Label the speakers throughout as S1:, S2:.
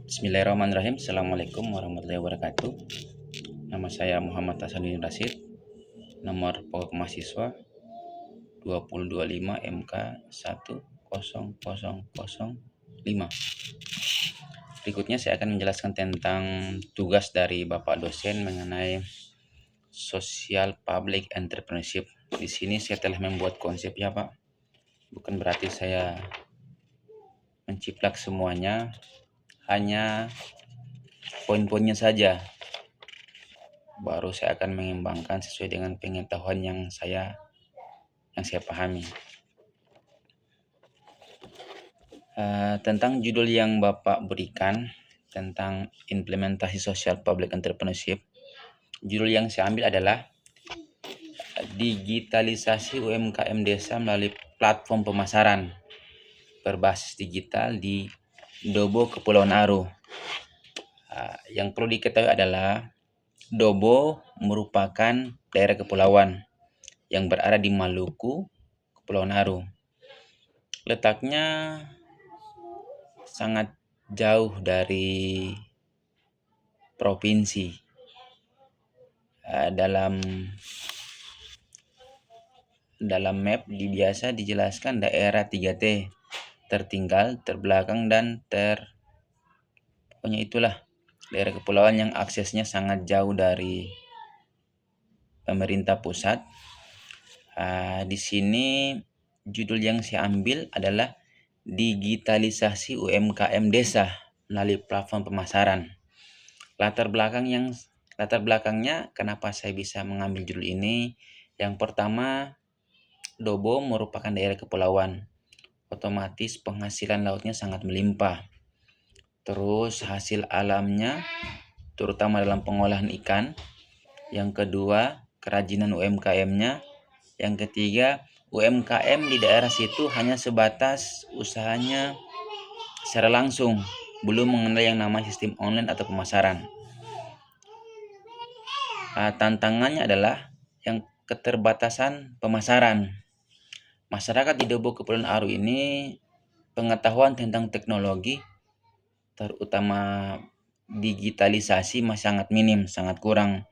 S1: Bismillahirrahmanirrahim. Assalamualaikum warahmatullahi wabarakatuh. Nama saya Muhammad Hasanuddin Rasid. Nomor pokok mahasiswa 2025 MK 10005. Berikutnya saya akan menjelaskan tentang tugas dari Bapak dosen mengenai social public entrepreneurship. Di sini saya telah membuat konsep ya Pak. Bukan berarti saya menciplak semuanya, hanya poin-poinnya saja. Baru saya akan mengembangkan sesuai dengan pengetahuan yang saya pahami. Tentang judul yang Bapak berikan tentang implementasi social public entrepreneurship, judul yang saya ambil adalah digitalisasi UMKM desa melalui platform pemasaran berbasis digital di Dobo Kepulauan Aru. Yang perlu diketahui adalah Dobo merupakan daerah kepulauan yang berada di Maluku, Kepulauan Aru. Letaknya sangat jauh dari provinsi. Dalam map biasa dijelaskan daerah 3T, tertinggal, terbelakang, dan pokoknya itulah daerah kepulauan yang aksesnya sangat jauh dari pemerintah pusat. Di sini judul yang saya ambil adalah digitalisasi UMKM desa melalui platform pemasaran. Latar belakangnya kenapa saya bisa mengambil judul ini? Yang pertama, Dobo merupakan daerah kepulauan. Otomatis penghasilan lautnya sangat melimpah. Terus hasil alamnya terutama dalam pengolahan ikan. Yang kedua, kerajinan UMKM-nya. Yang ketiga, UMKM di daerah situ hanya sebatas usahanya secara langsung, belum mengenal yang namanya sistem online atau pemasaran. Tantangannya adalah yang keterbatasan pemasaran. Masyarakat di Dobo Kepulauan Aru ini pengetahuan tentang teknologi, terutama digitalisasi, masih sangat minim, sangat kurang.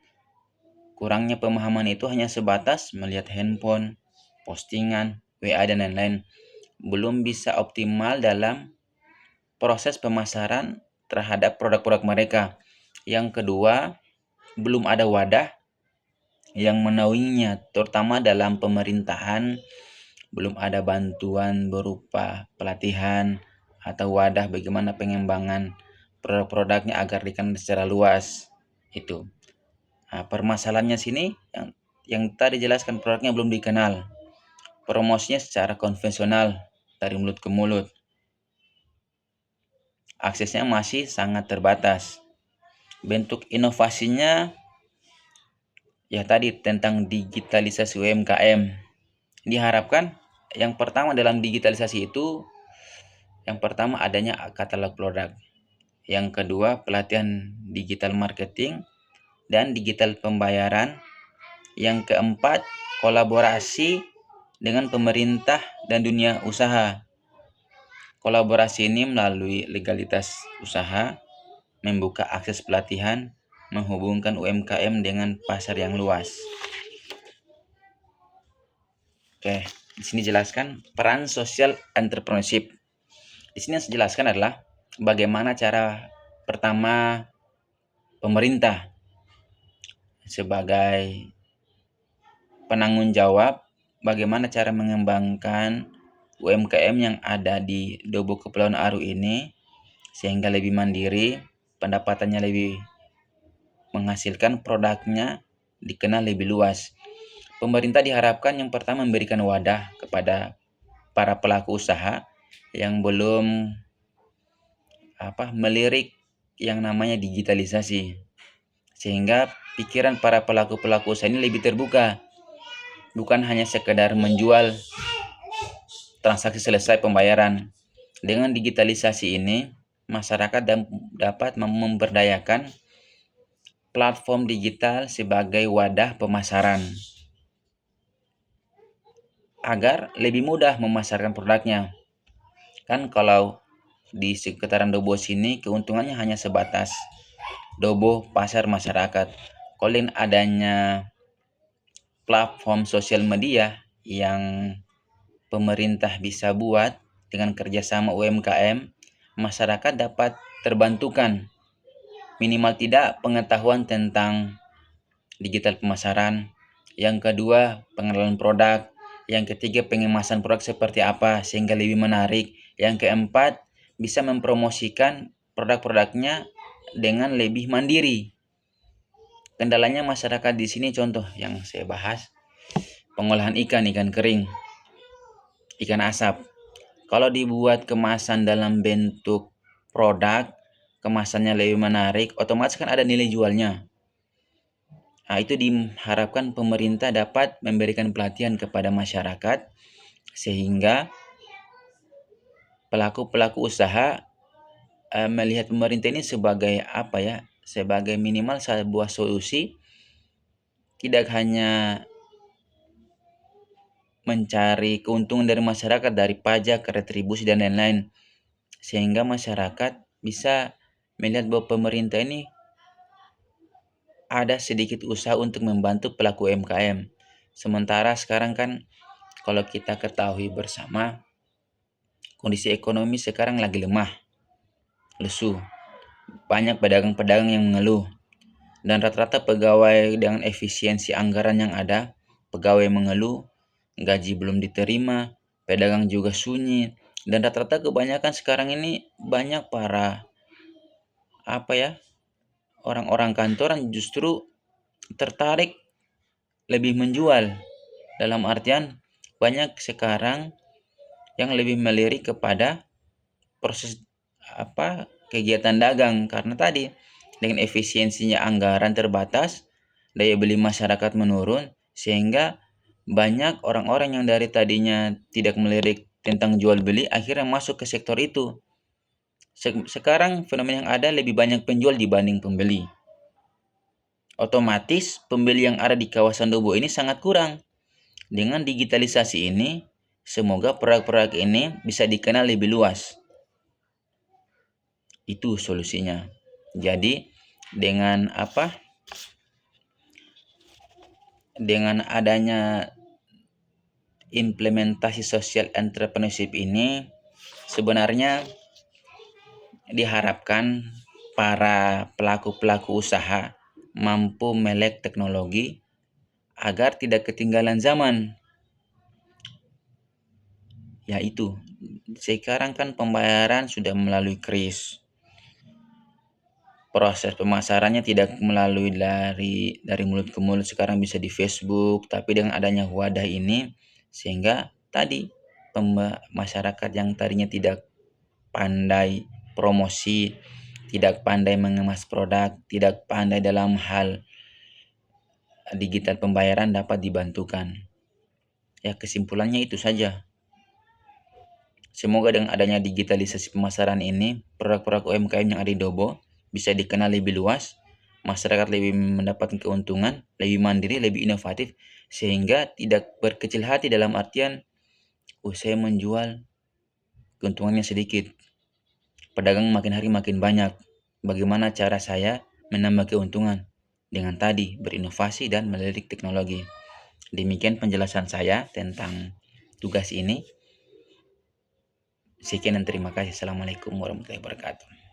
S1: Kurangnya pemahaman itu hanya sebatas melihat handphone, postingan, WA, dan lain-lain. Belum bisa optimal dalam proses pemasaran terhadap produk-produk mereka. Yang kedua, belum ada wadah yang menaunginya, terutama dalam pemerintahan. Belum ada bantuan berupa pelatihan atau wadah bagaimana pengembangan produk-produknya agar dikenal secara luas. Itu. Permasalahannya sini yang tadi jelaskan, produknya belum dikenal. Promosinya secara konvensional dari mulut ke mulut. Aksesnya masih sangat terbatas. Bentuk inovasinya ya tadi tentang digitalisasi UMKM. Diharapkan yang pertama dalam digitalisasi itu, yang pertama adanya katalog produk. Yang kedua, pelatihan digital marketing dan digital pembayaran. Yang keempat, kolaborasi dengan pemerintah dan dunia usaha. Kolaborasi ini melalui legalitas usaha, membuka akses pelatihan, menghubungkan UMKM dengan pasar yang luas. Oke, di sini jelaskan peran social entrepreneurship. Di sini yang saya jelaskan adalah bagaimana cara pertama pemerintah sebagai penanggung jawab, bagaimana cara mengembangkan UMKM yang ada di Dobo Kepulauan Aru ini sehingga lebih mandiri, pendapatannya lebih menghasilkan, produknya dikenal lebih luas. Pemerintah diharapkan yang pertama memberikan wadah kepada para pelaku usaha yang belum melirik yang namanya digitalisasi, sehingga pikiran para pelaku usaha ini lebih terbuka, bukan hanya sekedar menjual transaksi selesai pembayaran. Dengan digitalisasi ini, masyarakat dapat memberdayakan platform digital sebagai wadah pemasaran agar lebih mudah memasarkan produknya. Kan kalau di sekitaran Dobo sini keuntungannya hanya sebatas Dobo pasar masyarakat. Kalau dengan adanya platform sosial media yang pemerintah bisa buat dengan kerjasama UMKM, masyarakat dapat terbantukan minimal tidak pengetahuan tentang digital pemasaran, yang kedua pengenalan produk, yang ketiga pengemasan produk seperti apa sehingga lebih menarik, yang keempat bisa mempromosikan produk-produknya dengan lebih mandiri. Kendalanya masyarakat di sini contoh yang saya bahas, pengolahan ikan kering, ikan asap. Kalau dibuat kemasan dalam bentuk produk, kemasannya lebih menarik, otomatis kan ada nilai jualnya. Nah, itu diharapkan pemerintah dapat memberikan pelatihan kepada masyarakat sehingga pelaku-pelaku usaha melihat pemerintah ini sebagai sebagai minimal sebuah solusi, tidak hanya mencari keuntungan dari masyarakat dari pajak, retribusi dan lain-lain, sehingga masyarakat bisa melihat bahwa pemerintah ini ada sedikit usaha untuk membantu pelaku UMKM. Sementara sekarang kan kalau kita ketahui bersama, kondisi ekonomi sekarang lagi lemah, lesu. Banyak pedagang-pedagang yang mengeluh. Dan rata-rata pegawai dengan efisiensi anggaran yang ada, pegawai mengeluh, gaji belum diterima, pedagang juga sunyi. Dan rata-rata kebanyakan sekarang ini banyak para orang-orang kantoran justru tertarik lebih menjual. Dalam artian banyak sekarang yang lebih melirik kepada proses kegiatan dagang, karena tadi dengan efisiensinya anggaran terbatas, daya beli masyarakat menurun, sehingga banyak orang-orang yang dari tadinya tidak melirik tentang jual beli akhirnya masuk ke sektor itu. Sekarang fenomena yang ada lebih banyak penjual dibanding pembeli. Otomatis pembeli yang ada di kawasan Dobo ini sangat kurang. Dengan digitalisasi ini, semoga produk-produk ini bisa dikenal lebih luas. Itu solusinya. Jadi dengan dengan adanya implementasi social entrepreneurship ini, sebenarnya diharapkan para pelaku-pelaku usaha mampu melek teknologi agar tidak ketinggalan zaman. Yaitu sekarang kan pembayaran sudah melalui kris. Proses pemasarannya tidak melalui dari mulut ke mulut, sekarang bisa di Facebook. Tapi dengan adanya wadah ini, sehingga tadi masyarakat yang tadinya tidak pandai promosi, tidak pandai mengemas produk, tidak pandai dalam hal digital pembayaran dapat dibantukan. Ya, kesimpulannya itu saja. Semoga dengan adanya digitalisasi pemasaran ini, produk-produk UMKM yang ada di Dobo bisa dikenal lebih luas, masyarakat lebih mendapatkan keuntungan, lebih mandiri, lebih inovatif, sehingga tidak berkecil hati dalam artian, saya menjual keuntungannya sedikit, pedagang makin hari makin banyak. Bagaimana cara saya menambah keuntungan? Dengan tadi berinovasi dan melirik teknologi. Demikian penjelasan saya tentang tugas ini. Sekian dan terima kasih. Assalamualaikum warahmatullahi wabarakatuh.